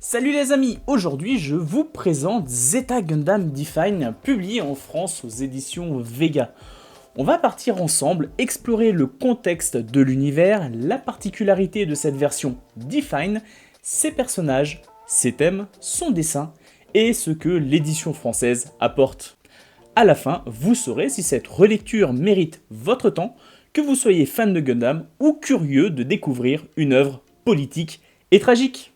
Salut les amis, aujourd'hui je vous présente Zeta Gundam Define, publié en France aux éditions Vega. On va partir ensemble explorer le contexte de l'univers, la particularité de cette version Define, ses personnages, ses thèmes, son dessin et ce que l'édition française apporte. À la fin, vous saurez si cette relecture mérite votre temps, que vous soyez fan de Gundam ou curieux de découvrir une œuvre politique et tragique.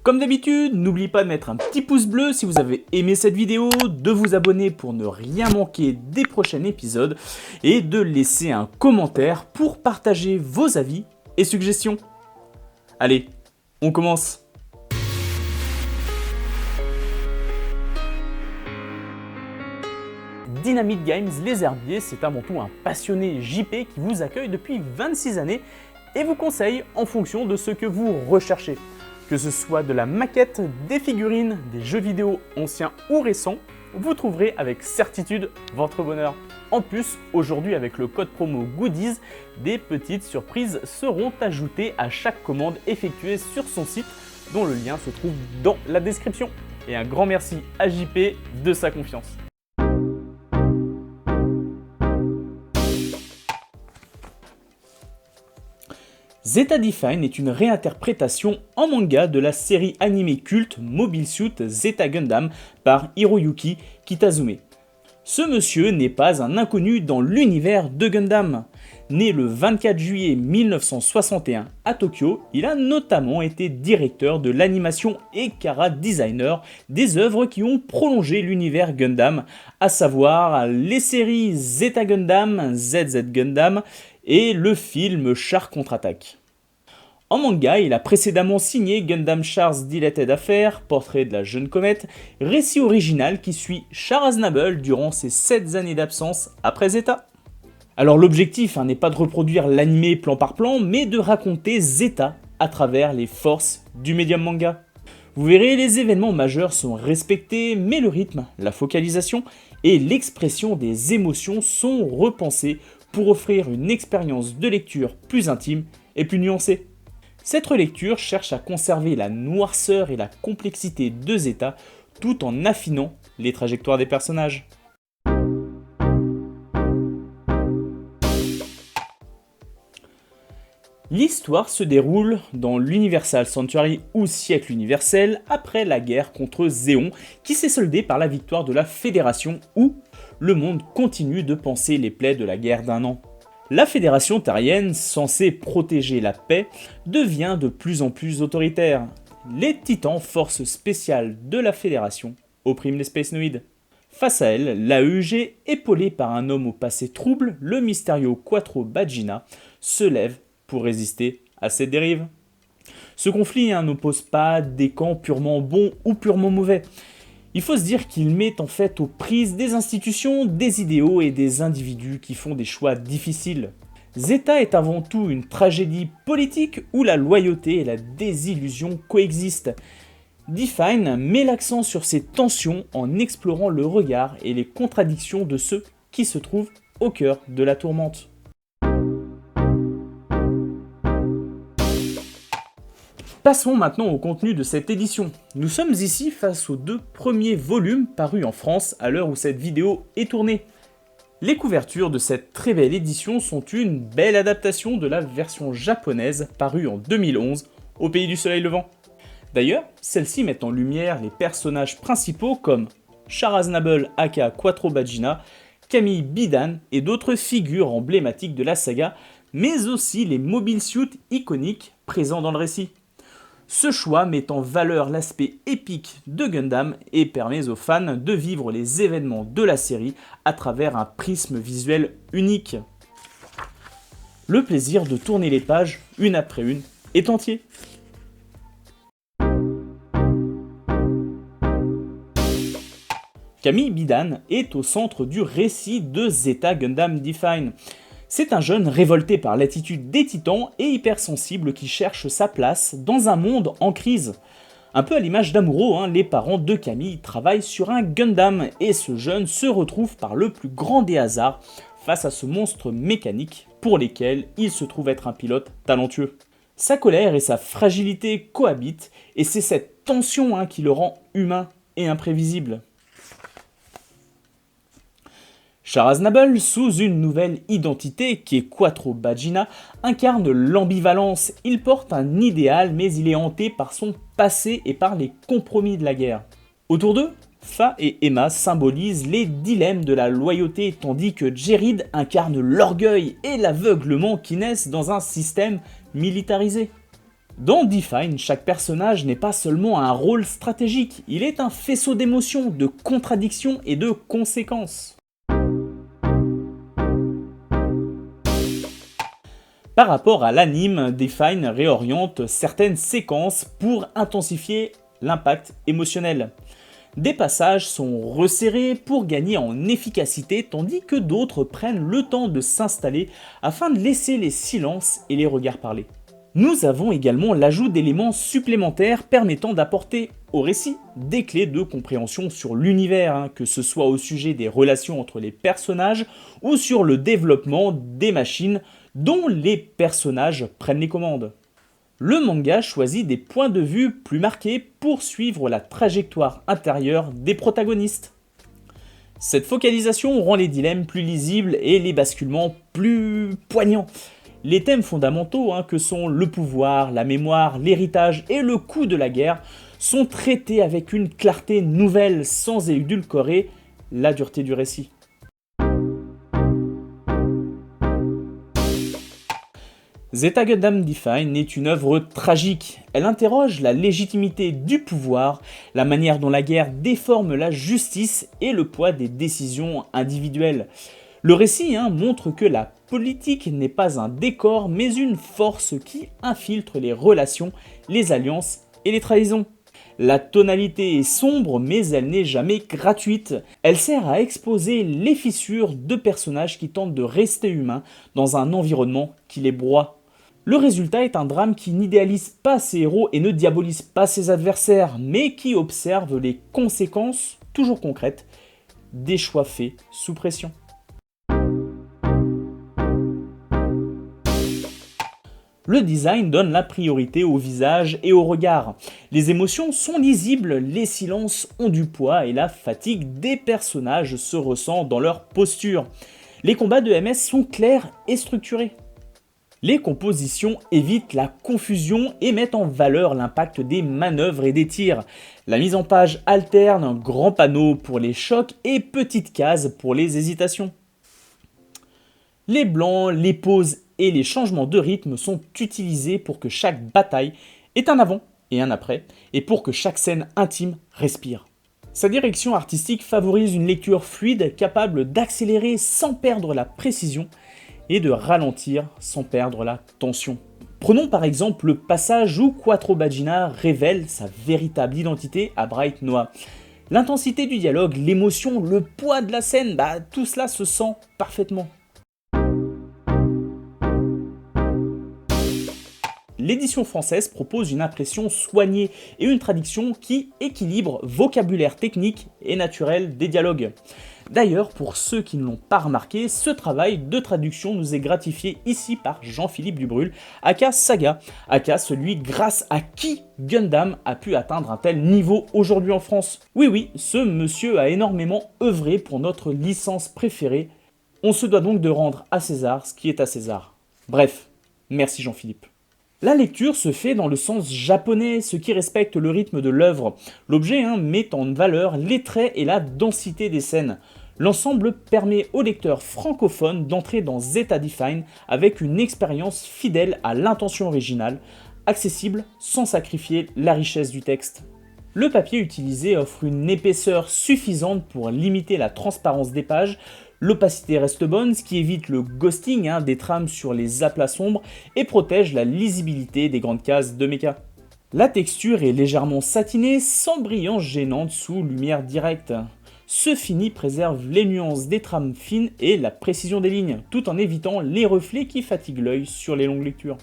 Comme d'habitude, n'oubliez pas de mettre un petit pouce bleu si vous avez aimé cette vidéo, de vous abonner pour ne rien manquer des prochains épisodes et de laisser un commentaire pour partager vos avis et suggestions. Allez, on commence. Dynamite Games Les Herbiers, c'est avant tout un passionné JP qui vous accueille depuis 26 années et vous conseille en fonction de ce que vous recherchez. Que ce soit de la maquette, des figurines, des jeux vidéo anciens ou récents, vous trouverez avec certitude votre bonheur. En plus, aujourd'hui avec le code promo Goodies, des petites surprises seront ajoutées à chaque commande effectuée sur son site, dont le lien se trouve dans la description. Et un grand merci à JP de sa confiance. Zeta Define est une réinterprétation en manga de la série animée culte Mobile Suit Zeta Gundam par Hiroyuki Kitazume. Ce monsieur n'est pas un inconnu dans l'univers de Gundam. Né le 24 juillet 1961 à Tokyo, il a notamment été directeur de l'animation et chara designer des œuvres qui ont prolongé l'univers Gundam, à savoir les séries Zeta Gundam, ZZ Gundam et le film Char contre-attaque. En manga, il a précédemment signé Gundam Char's Deleted Affair, portrait de la jeune comète, récit original qui suit Char Aznable durant ses 7 années d'absence après Zeta. Alors l'objectif n'est pas de reproduire l'animé plan par plan, mais de raconter Zeta à travers les forces du médium manga. Vous verrez, les événements majeurs sont respectés, mais le rythme, la focalisation et l'expression des émotions sont repensés pour offrir une expérience de lecture plus intime et plus nuancée. Cette relecture cherche à conserver la noirceur et la complexité de Zeta tout en affinant les trajectoires des personnages. L'histoire se déroule dans l'Universal Sanctuary ou siècle universel après la guerre contre Zéon qui s'est soldée par la victoire de la Fédération où le monde continue de panser les plaies de la guerre d'1 an. La Fédération Terrienne, censée protéger la paix, devient de plus en plus autoritaire. Les Titans, forces spéciales de la Fédération, oppriment les Spacenoids. Face à elle, l'AEG, épaulé par un homme au passé trouble, le mystérieux Quattro Bagina, se lève pour résister à cette dérive. Ce conflit n'oppose pas des camps purement bons ou purement mauvais. Il faut se dire qu'il met en fait aux prises des institutions, des idéaux et des individus qui font des choix difficiles. Zeta est avant tout une tragédie politique où la loyauté et la désillusion coexistent. Define met l'accent sur ces tensions en explorant le regard et les contradictions de ceux qui se trouvent au cœur de la tourmente. Passons maintenant au contenu de cette édition. Nous sommes ici face aux 2 premiers volumes parus en France à l'heure où cette vidéo est tournée. Les couvertures de cette très belle édition sont une belle adaptation de la version japonaise parue en 2011 au Pays du Soleil Levant. D'ailleurs, celles-ci mettent en lumière les personnages principaux comme Char Aznable aka Quattro Bagina, Camille Bidan et d'autres figures emblématiques de la saga, mais aussi les mobile suits iconiques présents dans le récit. Ce choix met en valeur l'aspect épique de Gundam et permet aux fans de vivre les événements de la série à travers un prisme visuel unique. Le plaisir de tourner les pages une après une est entier. Camille Bidan est au centre du récit de Zeta Gundam Define. C'est un jeune révolté par l'attitude des titans et hypersensible qui cherche sa place dans un monde en crise. Un peu à l'image d'Amuro, les parents de Camille travaillent sur un Gundam et ce jeune se retrouve par le plus grand des hasards face à ce monstre mécanique pour lesquels il se trouve être un pilote talentueux. Sa colère et sa fragilité cohabitent, et c'est cette tension qui le rend humain et imprévisible. Char Aznable, sous une nouvelle identité qui est Quattro Baggina, incarne l'ambivalence. Il porte un idéal, mais il est hanté par son passé et par les compromis de la guerre. Autour d'eux, Fa et Emma symbolisent les dilemmes de la loyauté, tandis que Jerid incarne l'orgueil et l'aveuglement qui naissent dans un système militarisé. Dans Define, chaque personnage n'est pas seulement un rôle stratégique, il est un faisceau d'émotions, de contradictions et de conséquences. Par rapport à l'anime, Define réoriente certaines séquences pour intensifier l'impact émotionnel. Des passages sont resserrés pour gagner en efficacité, tandis que d'autres prennent le temps de s'installer afin de laisser les silences et les regards parler. Nous avons également l'ajout d'éléments supplémentaires permettant d'apporter au récit des clés de compréhension sur l'univers, que ce soit au sujet des relations entre les personnages ou sur le développement des machines dont les personnages prennent les commandes. Le manga choisit des points de vue plus marqués pour suivre la trajectoire intérieure des protagonistes. Cette focalisation rend les dilemmes plus lisibles et les basculements plus poignants. Les thèmes fondamentaux que sont le pouvoir, la mémoire, l'héritage et le coût de la guerre sont traités avec une clarté nouvelle sans édulcorer la dureté du récit. Zeta Gundam Define est une œuvre tragique. Elle interroge la légitimité du pouvoir, la manière dont la guerre déforme la justice et le poids des décisions individuelles. Le récit montre que la politique n'est pas un décor, mais une force qui infiltre les relations, les alliances et les trahisons. La tonalité est sombre, mais elle n'est jamais gratuite. Elle sert à exposer les fissures de personnages qui tentent de rester humains dans un environnement qui les broie. Le résultat est un drame qui n'idéalise pas ses héros et ne diabolise pas ses adversaires, mais qui observe les conséquences, toujours concrètes, des choix faits sous pression. Le design donne la priorité au visage et au regard. Les émotions sont lisibles, les silences ont du poids et la fatigue des personnages se ressent dans leur posture. Les combats de MS sont clairs et structurés. Les compositions évitent la confusion et mettent en valeur l'impact des manœuvres et des tirs. La mise en page alterne, grand panneau pour les chocs et petite case pour les hésitations. Les blancs, les pauses et les changements de rythme sont utilisés pour que chaque bataille ait un avant et un après, et pour que chaque scène intime respire. Sa direction artistique favorise une lecture fluide capable d'accélérer sans perdre la précision et de ralentir sans perdre la tension. Prenons par exemple le passage où Quattro Baggina révèle sa véritable identité à Bright Noah. L'intensité du dialogue, l'émotion, le poids de la scène, tout cela se sent parfaitement. L'édition française propose une impression soignée et une traduction qui équilibre vocabulaire technique et naturel des dialogues. D'ailleurs, pour ceux qui ne l'ont pas remarqué, ce travail de traduction nous est gratifié ici par Jean-Philippe Dubrul, aka Saga, aka celui grâce à qui Gundam a pu atteindre un tel niveau aujourd'hui en France. Oui, ce monsieur a énormément œuvré pour notre licence préférée. On se doit donc de rendre à César ce qui est à César. Bref, merci Jean-Philippe. La lecture se fait dans le sens japonais, ce qui respecte le rythme de l'œuvre. L'objet met en valeur les traits et la densité des scènes. L'ensemble permet au lecteur francophone d'entrer dans Zeta Define avec une expérience fidèle à l'intention originale, accessible sans sacrifier la richesse du texte. Le papier utilisé offre une épaisseur suffisante pour limiter la transparence des pages. L'opacité reste bonne, ce qui évite le ghosting des trames sur les aplats sombres et protège la lisibilité des grandes cases de méca. La texture est légèrement satinée, sans brillance gênante sous lumière directe. Ce fini préserve les nuances des trames fines et la précision des lignes, tout en évitant les reflets qui fatiguent l'œil sur les longues lectures.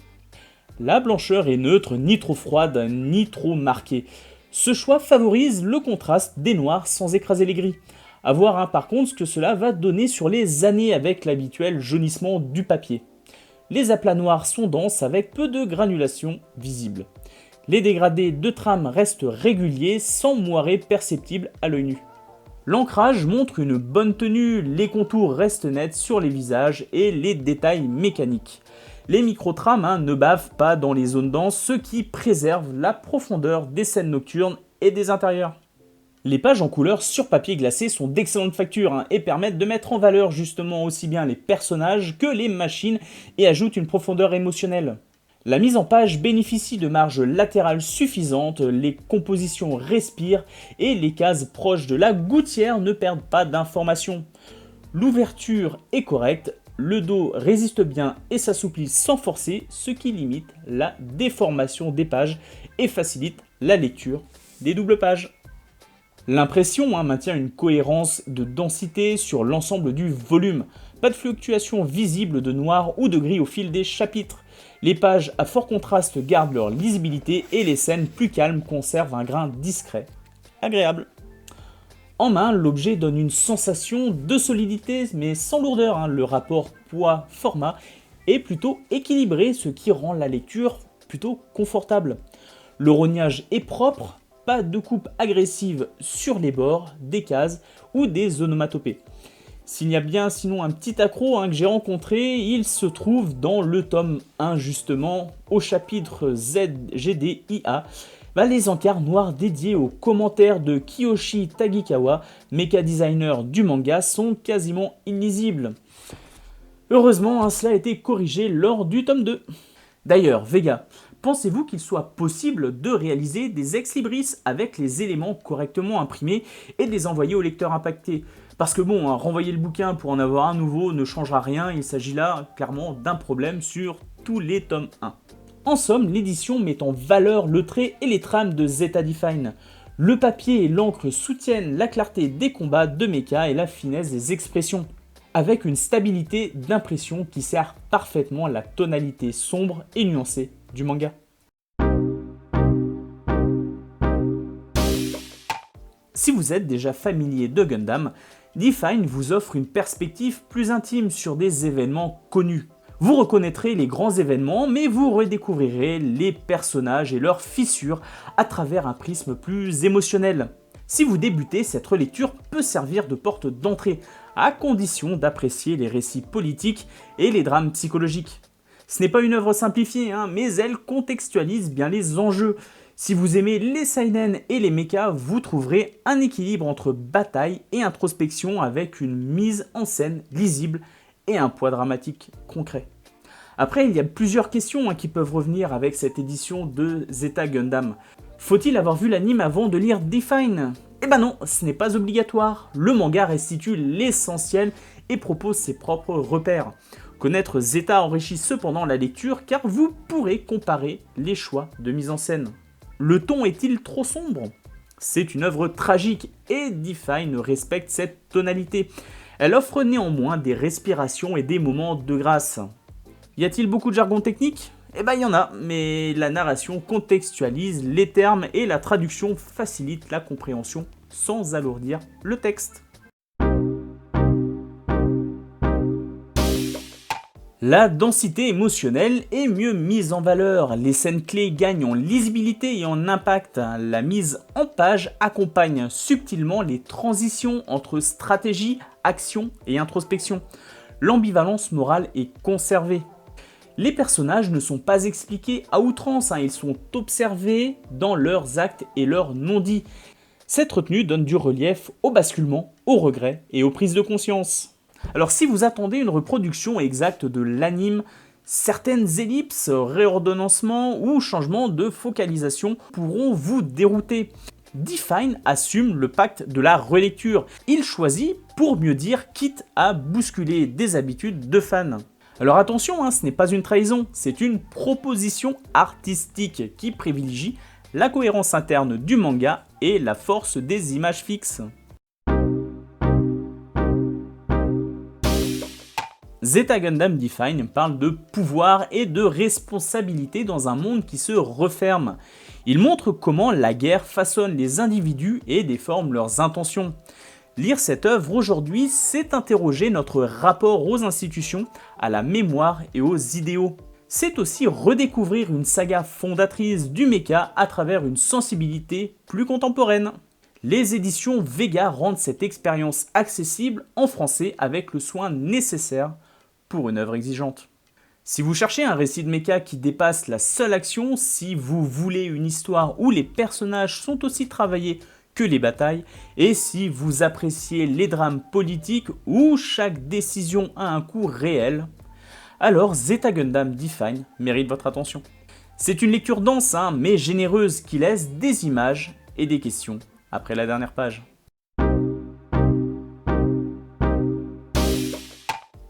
La blancheur est neutre, ni trop froide, ni trop marquée. Ce choix favorise le contraste des noirs sans écraser les gris. À voir par contre ce que cela va donner sur les années avec l'habituel jaunissement du papier. Les aplats noirs sont denses avec peu de granulation visible. Les dégradés de trame restent réguliers sans moiré perceptible à l'œil nu. L'ancrage montre une bonne tenue, les contours restent nets sur les visages et les détails mécaniques. Les microtrames ne bavent pas dans les zones denses, ce qui préserve la profondeur des scènes nocturnes et des intérieurs. Les pages en couleur sur papier glacé sont d'excellente facture et permettent de mettre en valeur justement aussi bien les personnages que les machines et ajoutent une profondeur émotionnelle. La mise en page bénéficie de marges latérales suffisantes, les compositions respirent et les cases proches de la gouttière ne perdent pas d'informations. L'ouverture est correcte, le dos résiste bien et s'assouplit sans forcer, ce qui limite la déformation des pages et facilite la lecture des doubles pages. L'impression maintient une cohérence de densité sur l'ensemble du volume. Pas de fluctuation visible de noir ou de gris au fil des chapitres. Les pages à fort contraste gardent leur lisibilité et les scènes plus calmes conservent un grain discret. Agréable. En main, l'objet donne une sensation de solidité mais sans lourdeur. Le rapport poids-format est plutôt équilibré, ce qui rend la lecture plutôt confortable. Le rognage est propre. Pas de coupe agressive sur les bords, des cases ou des onomatopées. S'il y a bien sinon un petit accroc que j'ai rencontré, il se trouve dans le tome 1 justement, au chapitre ZGDIA, les encarts noirs dédiés aux commentaires de Kiyoshi Tagikawa, mecha designer du manga, sont quasiment illisibles. Heureusement, cela a été corrigé lors du tome 2. D'ailleurs, Vega, pensez-vous qu'il soit possible de réaliser des ex-libris avec les éléments correctement imprimés et de les envoyer au lecteur impacté ? Parce que renvoyer le bouquin pour en avoir un nouveau ne changera rien, il s'agit là clairement d'un problème sur tous les tomes 1. En somme, l'édition met en valeur le trait et les trames de Zeta Define. Le papier et l'encre soutiennent la clarté des combats de mecha et la finesse des expressions, avec une stabilité d'impression qui sert parfaitement la tonalité sombre et nuancée du manga. Si vous êtes déjà familier de Gundam, Define vous offre une perspective plus intime sur des événements connus. Vous reconnaîtrez les grands événements, mais vous redécouvrirez les personnages et leurs fissures à travers un prisme plus émotionnel. Si vous débutez, cette relecture peut servir de porte d'entrée, à condition d'apprécier les récits politiques et les drames psychologiques. Ce n'est pas une œuvre simplifiée, mais elle contextualise bien les enjeux. Si vous aimez les seinen et les mechas, vous trouverez un équilibre entre bataille et introspection avec une mise en scène lisible et un poids dramatique concret. Après, il y a plusieurs questions qui peuvent revenir avec cette édition de Zeta Gundam. Faut-il avoir vu l'anime avant de lire Define ? Eh ben non, ce n'est pas obligatoire. Le manga restitue l'essentiel et propose ses propres repères. Connaître Zeta enrichit cependant la lecture car vous pourrez comparer les choix de mise en scène. Le ton est-il trop sombre ? C'est une œuvre tragique et Define respecte cette tonalité. Elle offre néanmoins des respirations et des moments de grâce. Y a-t-il beaucoup de jargon technique ? Eh ben il y en a, mais la narration contextualise les termes et la traduction facilite la compréhension sans alourdir le texte. La densité émotionnelle est mieux mise en valeur, les scènes clés gagnent en lisibilité et en impact, la mise en page accompagne subtilement les transitions entre stratégie, action et introspection. L'ambivalence morale est conservée. Les personnages ne sont pas expliqués à outrance, ils sont observés dans leurs actes et leurs non-dits. Cette retenue donne du relief au basculement, au regret et aux prises de conscience. Alors si vous attendez une reproduction exacte de l'anime, certaines ellipses, réordonnancements ou changements de focalisation pourront vous dérouter. Define assume le pacte de la relecture. Il choisit, pour mieux dire, quitte à bousculer des habitudes de fans. Alors attention, ce n'est pas une trahison, c'est une proposition artistique qui privilégie la cohérence interne du manga et la force des images fixes. Zeta Gundam Define parle de pouvoir et de responsabilité dans un monde qui se referme. Il montre comment la guerre façonne les individus et déforme leurs intentions. Lire cette œuvre aujourd'hui, c'est interroger notre rapport aux institutions, à la mémoire et aux idéaux. C'est aussi redécouvrir une saga fondatrice du mecha à travers une sensibilité plus contemporaine. Les éditions Vega rendent cette expérience accessible en français avec le soin nécessaire pour une œuvre exigeante. Si vous cherchez un récit de mecha qui dépasse la seule action, si vous voulez une histoire où les personnages sont aussi travaillés que les batailles, et si vous appréciez les drames politiques où chaque décision a un coût réel, alors Zeta Gundam Define mérite votre attention. C'est une lecture dense, mais généreuse qui laisse des images et des questions après la dernière page.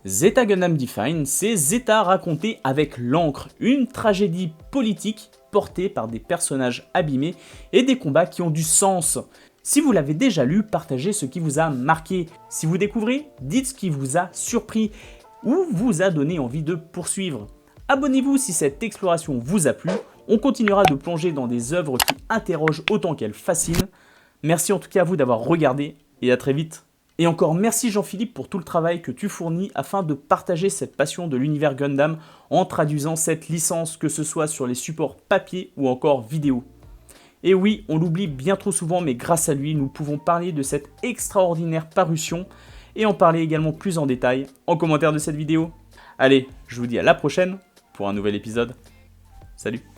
Zeta Gundam Define, c'est Zeta raconté avec l'encre, une tragédie politique portée par des personnages abîmés et des combats qui ont du sens. Si vous l'avez déjà lu, partagez ce qui vous a marqué. Si vous découvrez, dites ce qui vous a surpris ou vous a donné envie de poursuivre. Abonnez-vous si cette exploration vous a plu, on continuera de plonger dans des œuvres qui interrogent autant qu'elles fascinent. Merci en tout cas à vous d'avoir regardé et à très vite. Et encore merci Jean-Philippe pour tout le travail que tu fournis afin de partager cette passion de l'univers Gundam en traduisant cette licence, que ce soit sur les supports papier ou encore vidéo. Et oui, on l'oublie bien trop souvent, mais grâce à lui, nous pouvons parler de cette extraordinaire parution et en parler également plus en détail en commentaire de cette vidéo. Allez, je vous dis à la prochaine pour un nouvel épisode. Salut!